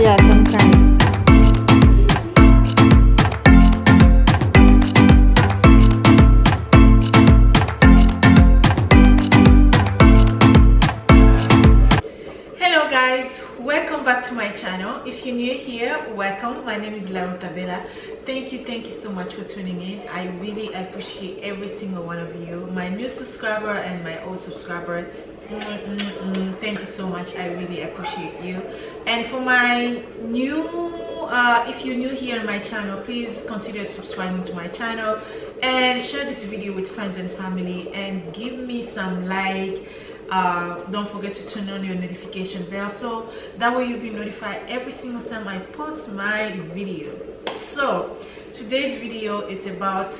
Yeah, some kind. Hello guys, welcome back to my channel. If you're new here, welcome. My name is Affortable. Thank you so much for tuning in. I really appreciate every single one of you, my new subscriber and my old subscriber. Thank you so much. I really appreciate you. And for my new if you're new here on my channel, please consider subscribing to my channel and share this video with friends and family and give me some like. Don't forget to turn on your notification bell so that way you'll be notified every single time I post my video. So today's video is about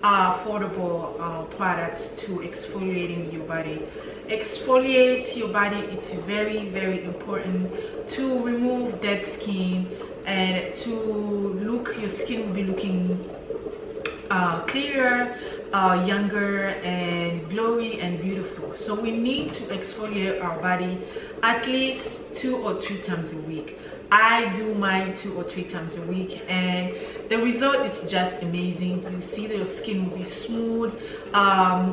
affordable products to exfoliating your body. Exfoliate your body. It's very important to remove dead skin and to look, your skin will be looking clearer, younger and glowy and beautiful. So we need to exfoliate our body at least 2 or 3 times a week. I do mine 2 or 3 times a week and the result is just amazing. You see that your skin will be smooth.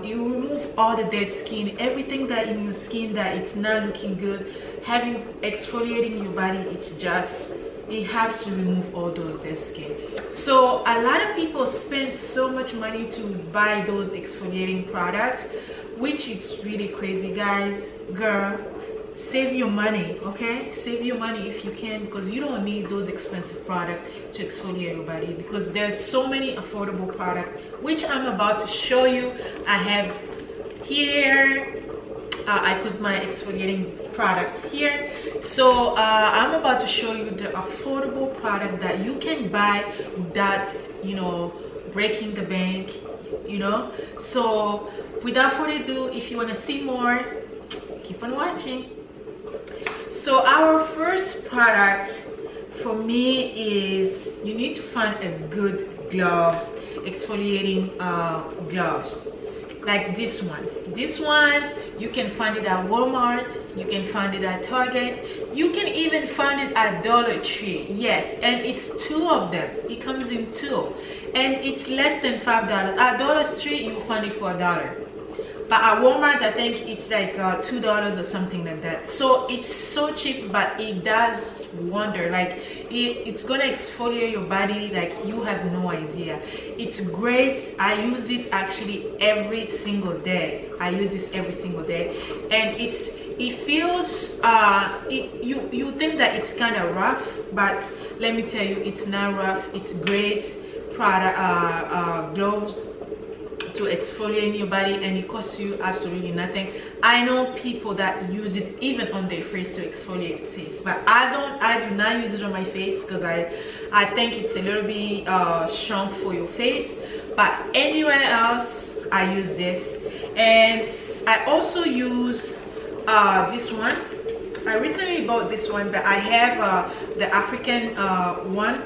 You remove all the dead skin, everything that in your skin that it's not looking good. Having exfoliating your body, it's just, it helps to remove all those dead skin. So a lot of people spend so much money to buy those exfoliating products, which is really crazy. Guys, girl, save your money, okay? Save your money if you can, because you don't need those expensive products to exfoliate your body, because there's so many affordable products which I'm about to show you. I have here, I put my exfoliating products here. So I'm about to show you the affordable product that you can buy without, you know, breaking the bank, you know. So without further ado, if you want to see more, keep on watching. So our first product for me is, you need to find a good gloves, exfoliating gloves like this one. This one you can find it at Walmart, you can find it at Target, you can even find it at Dollar Tree. Yes, and it's 2 of them. It comes in 2 and it's less than $5. At Dollar Tree you will find it for $1, but at Walmart I think it's like $2 or something like that. So it's so cheap, but it does wonder. Like it's gonna exfoliate your body like you have no idea. It's great. I use this actually every single day. I use this every single day, and it feels you think that it's kind of rough, but let me tell you, it's not rough. It's great product, gloves to exfoliate your body, and it costs you absolutely nothing. I know people that use it even on their face to exfoliate the face, but I do not use it on my face because I think it's a little bit strong for your face. But anywhere else I use this. And I also use this one. I recently bought this one, but I have the African one,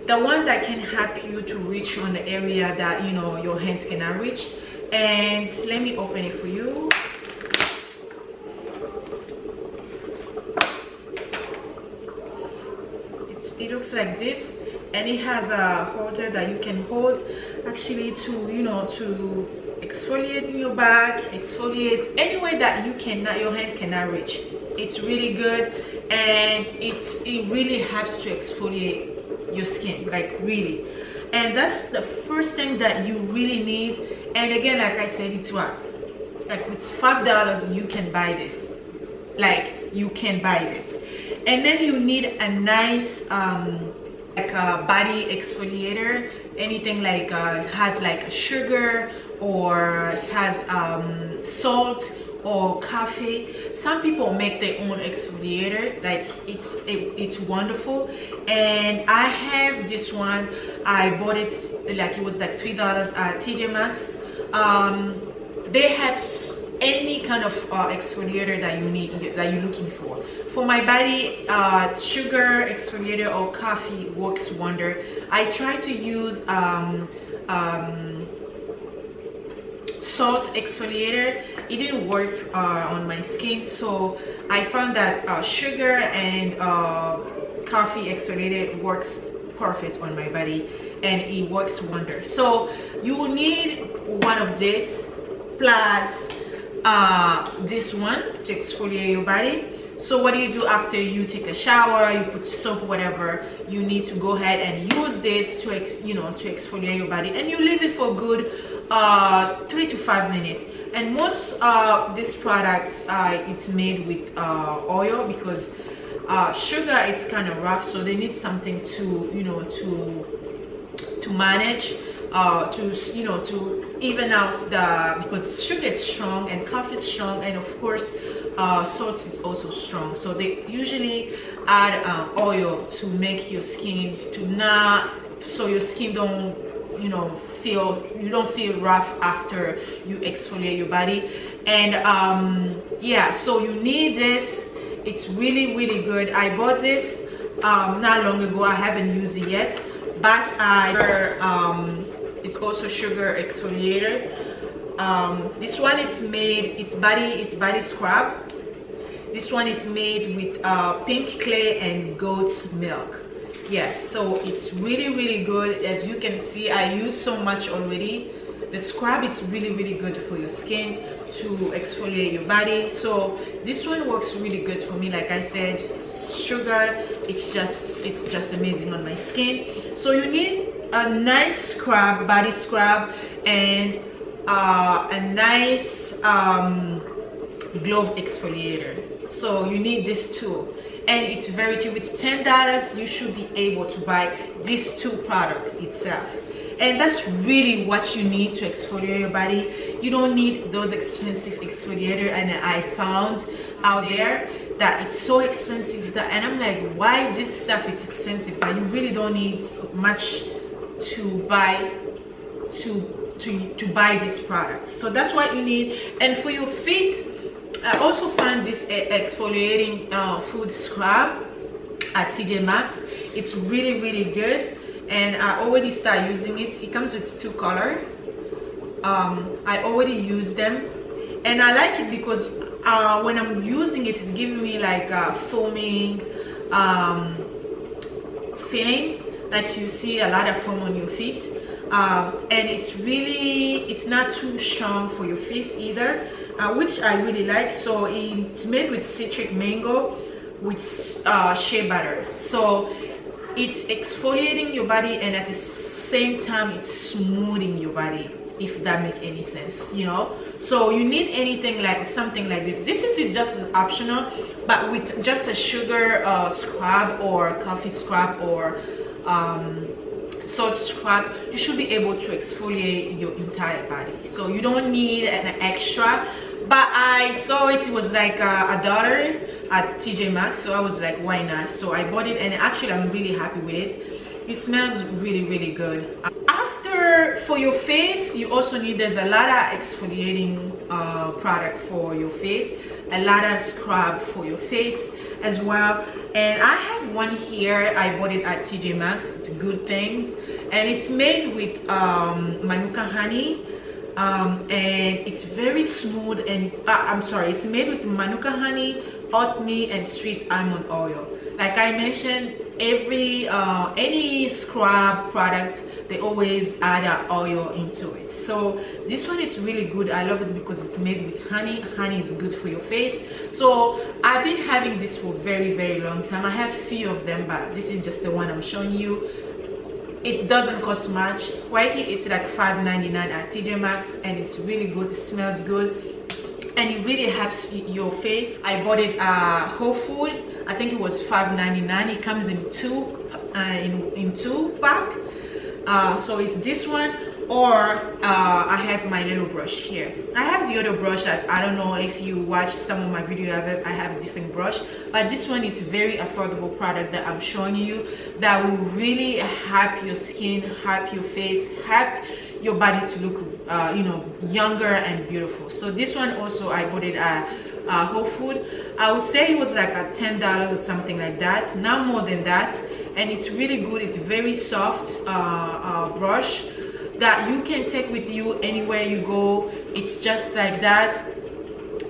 the one that can help you to reach on the area that, you know, your hands cannot reach. And let me open it for you. It looks like this, and it has a holder that you can hold actually to, you know, to exfoliate your back, exfoliate anywhere that you cannot, your hand cannot reach. It's really good, and it really helps to exfoliate your skin, like really. And that's the first thing that you really need. And again, like I said, it's what, like with $5 you can buy this, like you can buy this. And then you need a nice like a body exfoliator, anything like has like sugar or has salt or coffee. Some people make their own exfoliator, like it's wonderful. And I have this one. I bought it, like it was like $3 at TJ Maxx. They have any kind of exfoliator that you need, that you're looking for. For my body, sugar exfoliator or coffee works wonder. I try to use salt exfoliator. It didn't work on my skin, so I found that sugar and coffee exfoliator works perfect on my body, and it works wonders. So you will need one of this plus this one to exfoliate your body. So what do you do after you take a shower, you put soap, whatever, you need to go ahead and use this to to exfoliate your body, and you leave it for good 3 to 5 minutes. And most these products, it's made with oil, because sugar is kind of rough, so they need something to to manage, to even out because sugar is strong and coffee is strong, and of course salt is also strong. So they usually add oil to make your skin so your skin don't feel rough after you exfoliate your body. And yeah, so you need this. It's really, really good. I bought this not long ago. I haven't used it yet, but it's also sugar exfoliator. This one it's body scrub. This one is made with pink clay and goat milk. Yes, so it's really, really good. As you can see, I use so much already. The scrub, it's really, really good for your skin to exfoliate your body. So this one works really good for me. Like I said, sugar, it's just amazing on my skin. So you need a nice scrub, body scrub, and a nice glove exfoliator. So you need this too, and it's very cheap. It's $10. You should be able to buy these two products itself, and that's really what you need to exfoliate your body. You don't need those expensive exfoliator, and I found out there that it's so expensive, and I'm like, why this stuff is expensive? But you really don't need much to buy to buy this product. So that's what you need. And for your feet, I also found this exfoliating food scrub at TJ Maxx. It's really, really good, and I already started using it. It comes with 2 colors. I already use them, and I like it because when I'm using it, it's giving me like a foaming feeling, like you see a lot of foam on your feet. And it's not too strong for your feet either, which I really like. So it's made with citric mango with shea butter, so it's exfoliating your body, and at the same time it's smoothing your body, if that makes any sense, So you need something like this. This is just optional, but with just a sugar scrub or coffee scrub or salt scrub, you should be able to exfoliate your entire body. So you don't need an extra. But I saw it was like $1 at TJ Maxx, so I was like, why not? So I bought it, and actually I'm really happy with it. It smells really, really good. For your face, you also need, there's a lot of exfoliating product for your face, a lot of scrub for your face as well. And I have one here. I bought it at TJ Maxx. It's a good thing, and it's made with manuka honey, and it's very smooth, and it's made with manuka honey, oatmeal, and sweet almond oil. Like I mentioned, any scrub product, they always add oil into it. So this one is really good. I love it because it's made with honey. Honey is good for your face. So I've been having this for a very, very long time. I have few of them, but this is just the one I'm showing you. It doesn't cost much. Right here it's like $5.99 at TJ Maxx, and it's really good. It smells good, and it really helps your face. I bought it Whole Food. I think it was $5.99. It comes in two pack. So it's this one, or I have my little brush here. I have the other brush. I don't know if you watch some of my video, I have a different brush, but this one is very affordable product that I'm showing you that will really help your skin, help your face, help your body to look younger and beautiful. So this one also, I bought it at Whole Food. I would say it was like at $10 or something like that, not more than that. And it's really good. It's very soft brush that you can take with you anywhere you go. It's just like that.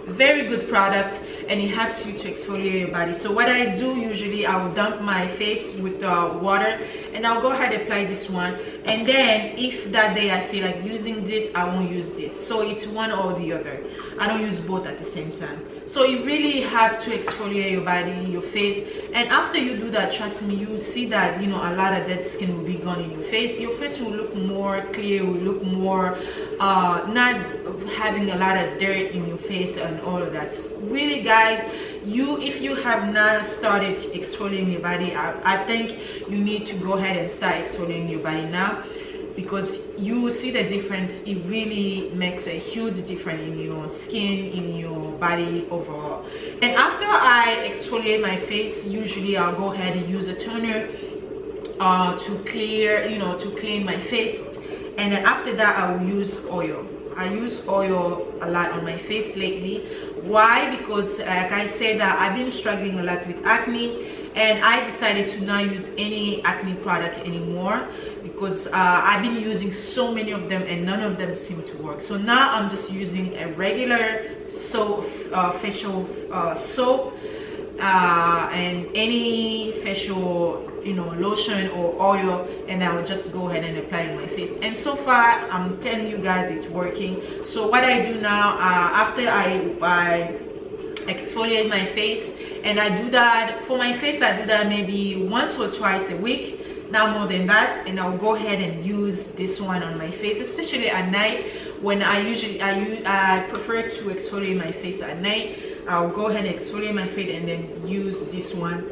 Very good product. and it helps you to exfoliate your body. So what I do usually, I will dump my face with water, and I'll go ahead and apply this one, and then if that day I feel like using this, I won't use this. So it's one or the other. I don't use both at the same time. So it really helps to exfoliate your body, your face, and after you do that, trust me, you will see that, you know, a lot of dead skin will be gone in your face. Your face will look more clear, will look more not having a lot of dirt in your face and all of that. Really, guys, if you have not started exfoliating your body, I think you need to go ahead and start exfoliating your body now, because you will see the difference. It really makes a huge difference in your skin, in your body overall. And after I exfoliate my face, usually I'll go ahead and use a toner to clear, you know, to clean my face. And then after that, I will use oil. I use oil a lot on my face lately. Why? Because like I said, that I've been struggling a lot with acne, and I decided to not use any acne product anymore, because I've been using so many of them and none of them seem to work. So now I'm just using a regular soap, facial soap, and any facial, you know, lotion or oil, and I'll just go ahead and apply it on my face. And so far, I'm telling you guys, it's working. So what I do now, after I exfoliate my face, and I do that for my face, I do that maybe once or twice a week, not more than that. And I'll go ahead and use this one on my face, especially at night, when I prefer to exfoliate my face at night. I'll go ahead and exfoliate my face and then use this one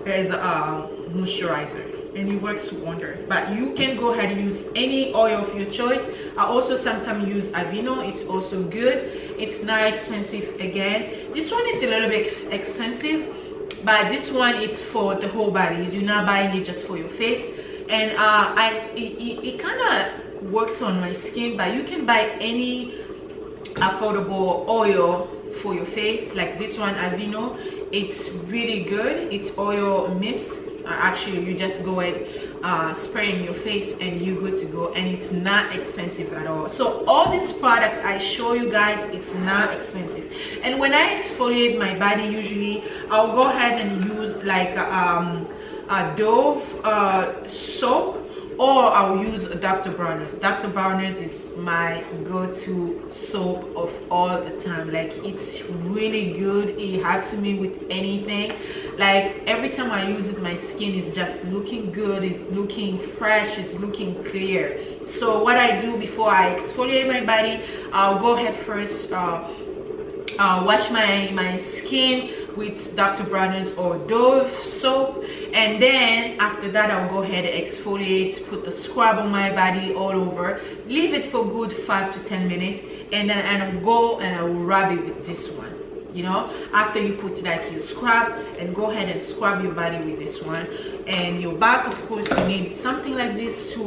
as a moisturizer, and it works wonder. But you can go ahead and use any oil of your choice. I also sometimes use Aveeno. It's also good. It's not expensive. Again, this one is a little bit expensive, but this one is for the whole body. You're not buying it just for your face. And it kind of works on my skin, but you can buy any affordable oil for your face, like this one, Aveeno. It's really good. It's oil mist. Actually, you just go ahead, spray in your face, and you're good to go. And it's not expensive at all. So all this product I show you guys, it's not expensive. And when I exfoliate my body, usually I'll go ahead and use like a Dove soap, or I'll use Dr. Bronner's. Dr. Bronner's is my go-to soap of all the time. Like, it's really good. It helps me with anything. Like, every time I use it, my skin is just looking good. It's looking fresh. It's looking clear. So what I do before I exfoliate my body, I'll go ahead first, wash my skin with Dr. Bronner's or Dove soap, and then after that I'll go ahead and exfoliate, put the scrub on my body all over, leave it for good 5 to 10 minutes, and then I'll go and I will rub it with this one. You know, after you put like your scrub, and go ahead and scrub your body with this one. And your back, of course, you need something like this to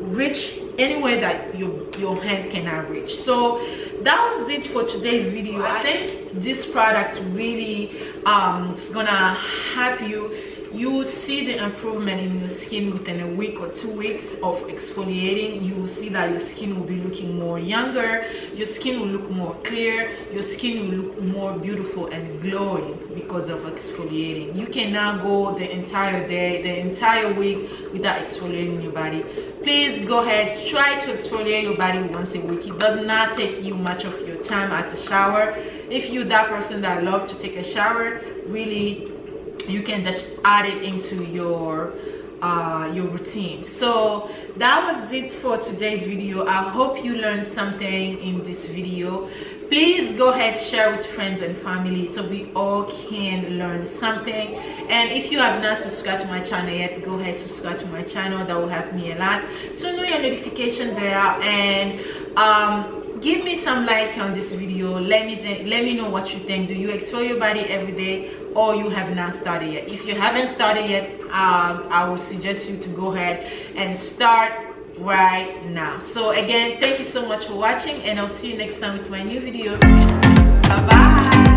reach anywhere that your hand cannot reach. So that was it for today's video. I think this product really is gonna help you. You will see the improvement in your skin within a week or 2 weeks of exfoliating. You will see that your skin will be looking more younger, your skin will look more clear, your skin will look more beautiful and glowing because of exfoliating. You can now go the entire day, the entire week without exfoliating your body. Please go ahead, try to exfoliate your body once a week. It does not take you much of your time at the shower. If you're that person that loves to take a shower, really, you can just add it into your routine. So that was it for today's video. I hope you learned something in this video. Please go ahead, share with friends and family so we all can learn something. And if you have not subscribed to my channel yet, go ahead, subscribe to my channel. That will help me a lot. Turn on your notification bell and give me some like on this video. Let me know what you think. Do you exfoliate your body every day, or you have not started yet? If you haven't started yet, I would suggest you to go ahead and start right now. So again, thank you so much for watching, and I'll see you next time with my new video. Bye bye.